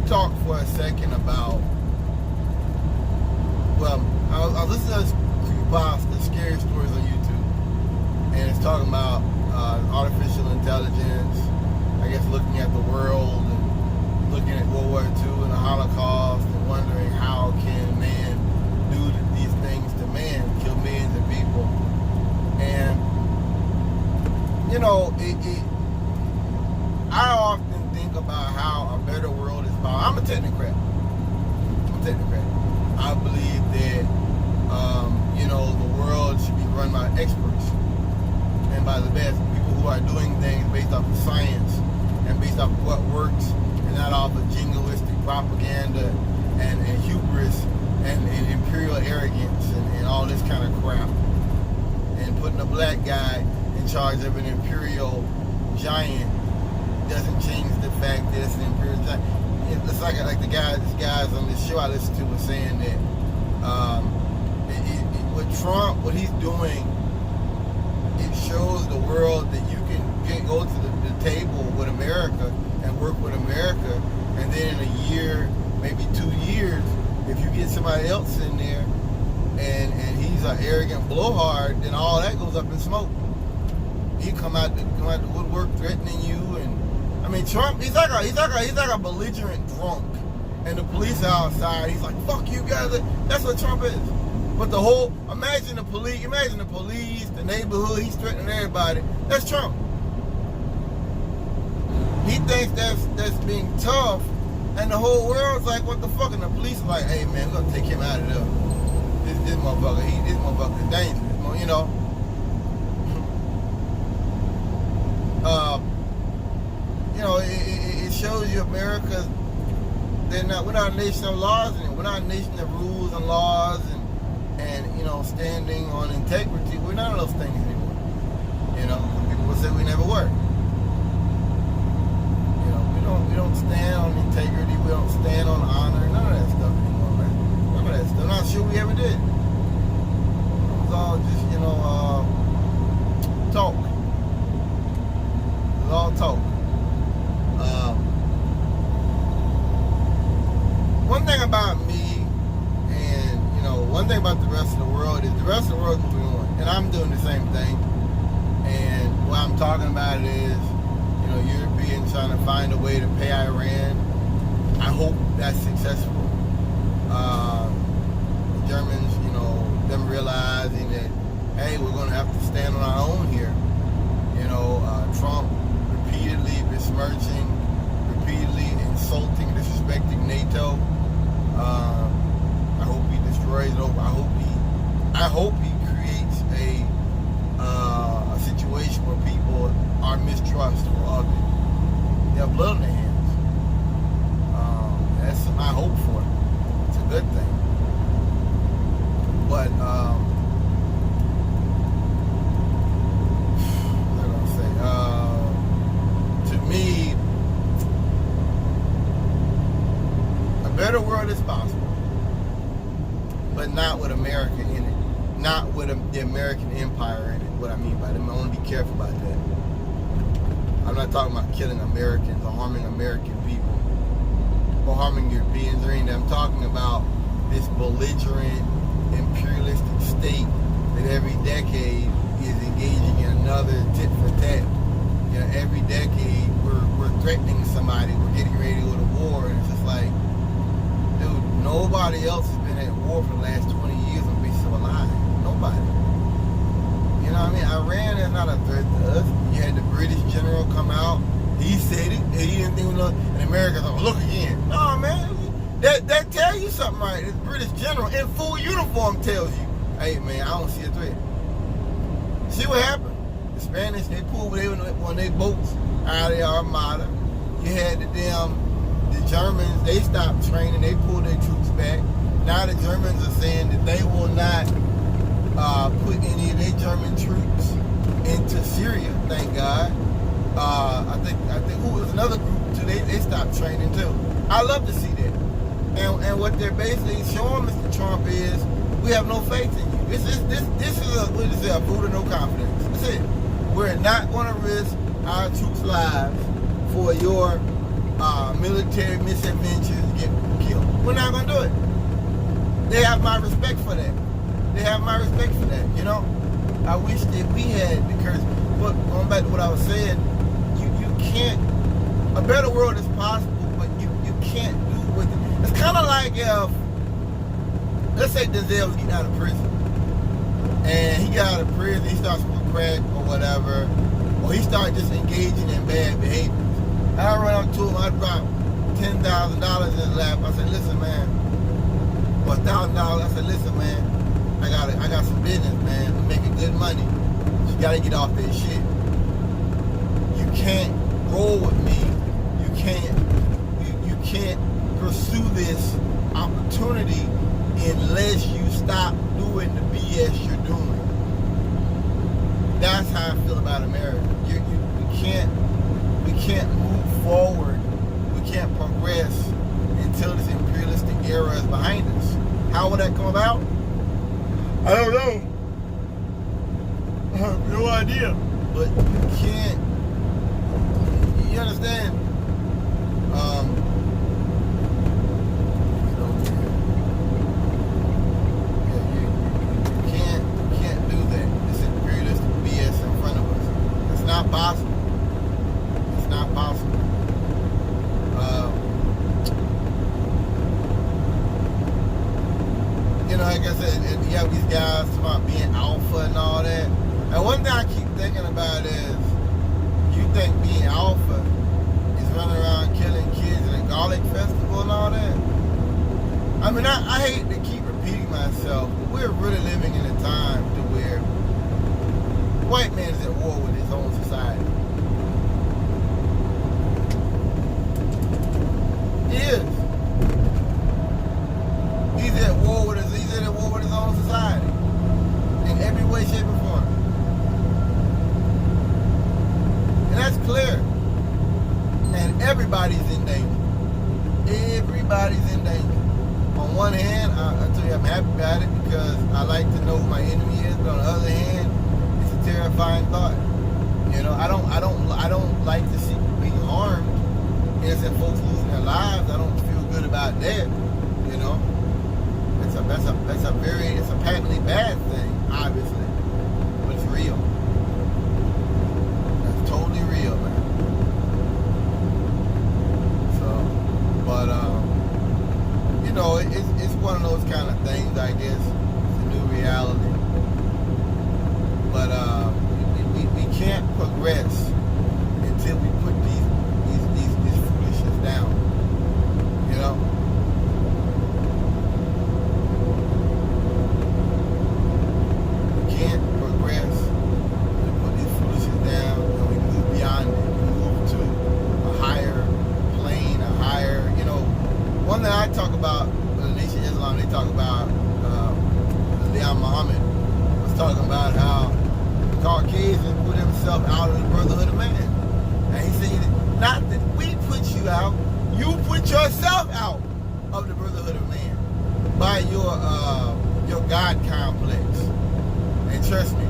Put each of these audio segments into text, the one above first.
talk for a second about, well, I was listening to the scary stories on YouTube, and it's talking about artificial intelligence, I guess looking at the world and looking at World War II and the Holocaust and wondering how can man do these things to man, kill millions of people. And, you know, I often think about how a better world is possible. I'm a technocrat. I believe that, you know, the world should be run by experts and by the best people who are doing things based off of science and based off of what works and not off of jingoistic propaganda and hubris and imperial arrogance and all this kind of crap. And putting a black guy in charge of an imperial giant doesn't change the fact that it's an imperial giant. It's like these guys on this show I listened to was saying that with Trump, what he's doing, it shows the world that you can go to the table with America and work with America, and then in a year, maybe 2 years, if you get somebody else in there and he's an arrogant blowhard, then all that goes up in smoke. He come out the woodwork threatening you, and I mean Trump, he's like a belligerent drunk, and the police are outside. He's like, "Fuck you guys." That's what Trump is. But imagine the police, the neighborhood. He's threatening everybody. That's Trump. He thinks that's being tough, and the whole world's like, "What the fuck?" And the police are like, "Hey man, we're gonna take him out of there. This motherfucker is dangerous." You know. You know, it shows you America. We're not a nation of laws anymore. We're not a nation of rules and laws and you know, standing on integrity. We're none of those things anymore. You know, people will say we never were. You know, we don't stand on integrity. We don't stand on honor. None of that stuff anymore, man. None of that stuff. I'm not sure we ever did. It was all just, you know, talk. It was all talk. One thing about me, and you know, one thing about the rest of the world is the rest of the world is moving on, and I'm doing the same thing. And what I'm talking about is, you know, Europeans trying to find a way to pay Iran. I hope that's successful. The Germans, you know, them realizing that, hey, we're going to have to stand on our own here. You know, Trump repeatedly besmirching, repeatedly insulting, disrespecting NATO. I hope he destroys it over. I hope he creates a situation where people are mistrustful of it. They have blood on their hands. That's my hope for it. It's a good thing. But what am I gonna say? To me, a better world is possible, but not with America in it, not with the American empire in it. What I mean by that, I want to be careful about that. I'm not talking about killing Americans or harming American people or harming Europeans or anything. I'm talking about this belligerent, imperialistic state that every decade is engaging in another tit for tat. You know, every decade we're threatening somebody, we're getting ready to go to war, and it's just like, dude, nobody else has been at war for the last 20 years on the basis of a lie. Nobody. You know what I mean? Iran is not a threat to us. You had the British general come out. He said it. He didn't think we know. And America's like, look again. No, man. That tell you something, right? The British general in full uniform tells you, hey, man, I don't see a threat. See what happened? The Spanish, they pulled one of their boats out of the Armada. You had the Germans, they stopped training. They pulled their troops back. Now the Germans are saying that they will not put any of their German troops into Syria, thank God. I think who was another group too, they stopped training too. I love to see that. And what they're basically showing Mr. Trump is, we have no faith in you. This is a vote of no confidence. That's it. We're not going to risk our troops' lives for your military misadventures, get killed. We're not going to do it. They have my respect for that. They have my respect for that, you know? I wish that we had the courage. But going back to what I was saying, you can't, a better world is possible, but you can't do it with it. It's kind of like if, let's say Denzel was getting out of prison. And he got out of prison, he starts smoking crack or whatever, or he started just engaging in bad behaviors. And I run up to him, I dropped $10,000 in his lap. I said, listen, man, or $1,000. I said, listen, man, I got some business, man. We're making good money. You gotta get off that shit. You can't roll with me. You can't pursue this opportunity unless you stop doing the BS you're doing. That's how I feel about America. We can't move forward. We can't progress until this imperialistic era is behind us. How will that come about? I don't know. I have no idea. But you can't. You understand? You can't do that. This imperialistic BS in front of us. It's not possible. It's not possible. Like I said, you have these guys about being alpha and all that. And one thing I keep thinking about is, you think being alpha is running around killing kids at a garlic festival and all that? I mean, I hate to keep repeating myself, but we're really living in a time to where the white man is at war with his own society. He is. He's at war with his own society in every way, shape, or form. And that's clear. And everybody's in danger. Everybody's in danger. On one hand, I tell you I'm happy about it because I like to know who my enemy is, but on the other hand, it's a terrifying thought. You know, I don't like to see people being harmed, innocent folks losing their lives. I don't feel good about that, you know. It's a patently bad thing, obviously, but it's real. That's totally real, man. So, but you know, it's one of those kind of things, I guess. It's a new reality. But we can't progress until we put these foolishness down. You know. One thing I talk about with the Nation of Islam, they talk about Leon Muhammad was talking about how the Caucasian put himself out of the brotherhood of man. And he said, not that we put you out, you put yourself out of the brotherhood of man by your God complex. And trust me,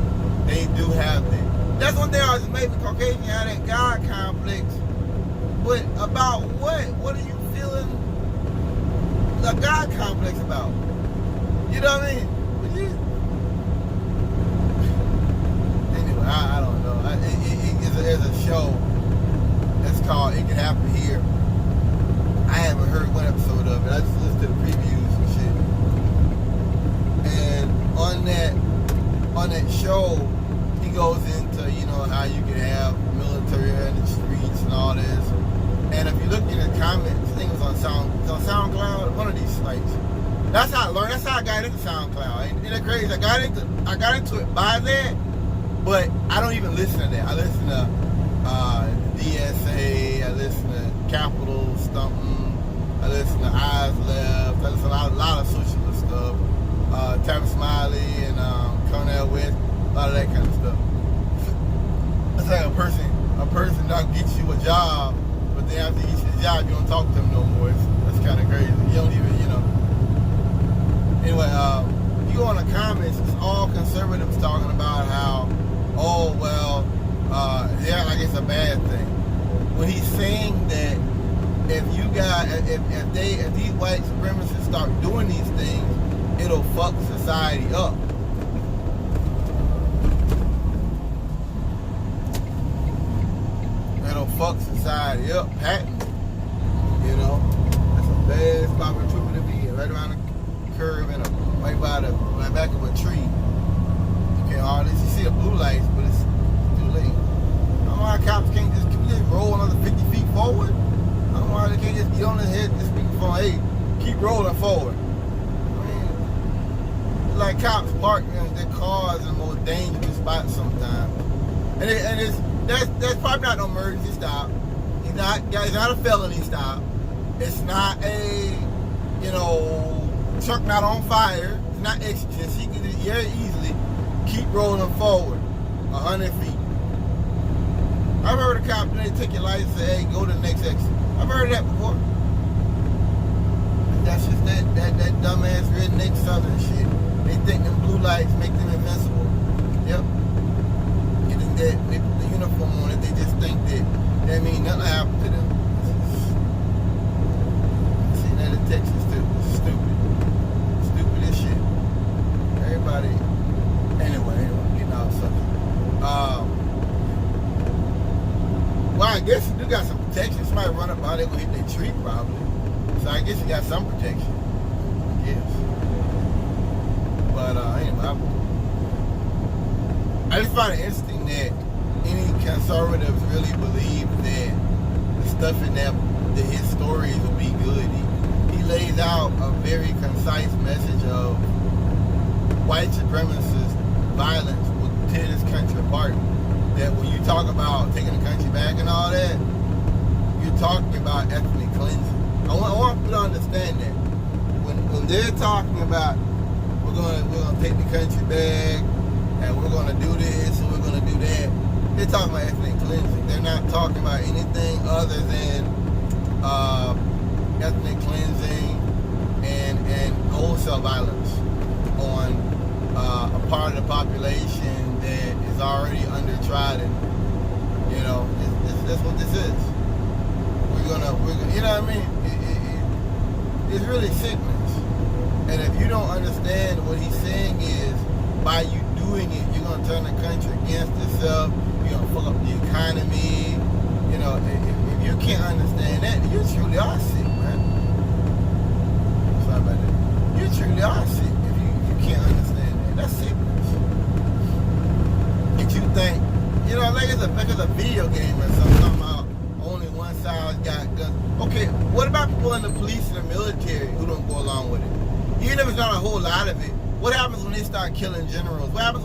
they do have that. That's one thing I was made with Caucasian, have that God complex. But about what? What are you feeling a God complex about? You know what I mean? Anyway, I don't know. There's a show that's called It Can Happen Here. I haven't heard one episode of it. I just listened to the previews and shit. And on that show, he goes into, you know, how you can have military in the streets and all this. And if you look in the comments, I think it was on SoundCloud, one of these sites. That's how I learned. That's how I got into SoundCloud. Ain't it crazy? I got into it by that, but I don't even listen to that. I listen to DSA. I listen to Capital Stumping. I listen to Eyes Left. I listen to a lot of socialist stuff. Travis Smiley and Cornel West. A lot of that kind of stuff. It's like a person that gets you a job. But then after you get your job, you don't talk to them no more. That's kind of crazy. You don't even, you know. Anyway, you go in the comments, it's all conservatives talking about how, oh, well, yeah, like it's a bad thing. When he's saying that got if these white supremacists start doing these things, it'll fuck society up. It'll fuck society up, patent. You know, that's a bad spot for trooper to be right around the curve and right by the back of a tree. You can all this. You see the blue lights, but it's too late. I don't know why cops can't just roll another 50 feet forward. I don't know why they can't just get on his head and speak for, hey, keep rolling forward. I mean, it's like cops park their cars in the most dangerous spots sometimes. And that's probably not no emergency stop. It's not a felony stop. It's not a, truck not on fire. It's not exigent. He can just very easily keep rolling forward 100 feet. I've heard a cop, they take your license and say, hey, go to the next exit. I've heard that before. That's just that dumbass redneck southern shit. They think them blue lights make them invincible. Yep. Getting the uniform on it, they just think that means nothing happened to them. I've seen that in Texas too. Stupid. Stupid as shit. Everybody. Anyway, getting off subject. Well, I guess you do got some protection. Somebody run up by, they gonna hit that tree probably. So I guess you got some protection. I guess. But anyway, I just find it interesting that any conservatives really believe that the stuff in that his stories will be good. He lays out a very concise message of white supremacist violence will tear this country apart. That when you talk about taking the country back and all that, you're talking about ethnic cleansing. I want people to understand that. When they're talking about we're gonna take the country back and we're gonna do this and we're gonna do that, they're talking about ethnic cleansing. They're not talking about anything other than ethnic cleansing and wholesale violence on a part of the population that is already undertrodden. That's what this is. We're gonna, you know what I mean? It's really sickness. And if you don't understand what he's saying is, by you doing it, you're gonna turn the country against itself. You're gonna fuck up the economy. If you can't understand that, you truly are sick, man. Sorry about that. You truly are sick if you can't understand that. That's sickness. If you think, like it's a video game or something about only one side got guns. Okay, what about people in the police and the military who don't go along with it? Even if it's not a whole lot of it, what happens when they start killing generals? What happens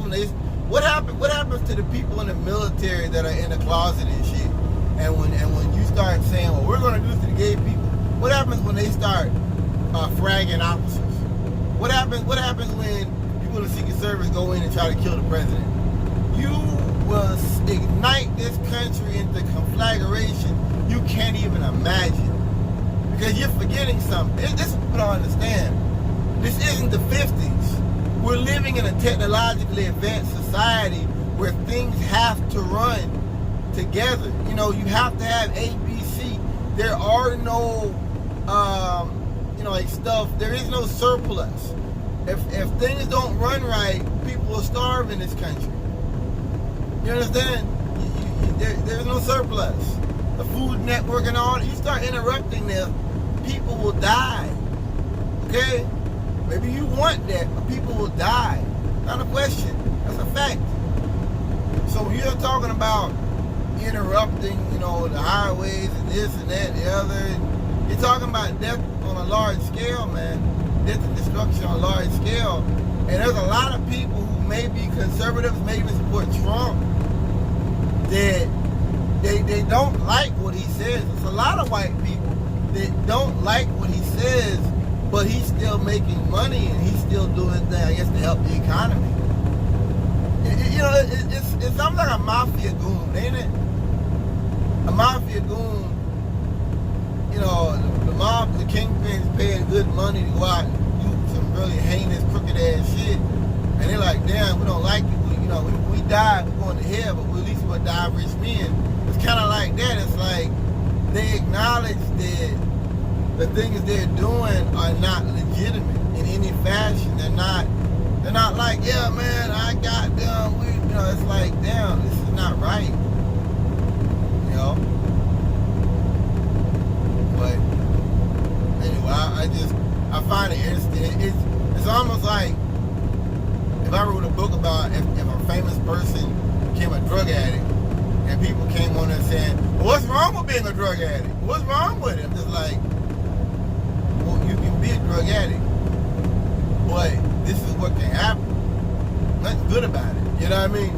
to the people in the military that are in the closet and shit? And when you start saying, well, we're gonna do this to the gay people, what happens when they start fragging officers? What happens when people in the Secret Service go in and try to kill the president? You will ignite this country into conflagration you can't even imagine. Because you're forgetting something. This is what people don't understand. This isn't the 50s. We're living in a technologically advanced society where things have to run together. You have to have ABC. There are no, there is no surplus. If things don't run right, people will starve in this country. You understand? There's no surplus. The Food Network and all, you start interrupting them, people will die. Okay? Maybe you want that, but people will die. Not a question. That's a fact. So when you're talking about interrupting, the highways and this and that and the other, you're talking about death on a large scale, man. Death and destruction on a large scale. And there's a lot of people who may be conservatives, may even support Trump, that they don't like what he says. There's a lot of white people that don't like what he says, but he's still making money and he's still doing things, I guess, to help the economy. It's something like a mafia goon, ain't it? A mafia goon, the mob, the kingpins paying good money to go out and do some really heinous, crooked ass shit. And they're like, damn, we don't like it. We die, we're going to hell, but at least we'll die rich men. It's kind of like that. It's like they acknowledge that the things they're doing are not legitimate in any fashion. They're not like, yeah, man, I got them. It's like, damn, this is not right. But anyway, I find it interesting. It's almost like if I wrote a book about if a famous person became a drug addict, and people came on there saying, well, what's wrong with being a drug addict? What's wrong with it? I'm just like, well, you can be a drug addict, but this is what can happen. Nothing good about it. You know what I mean?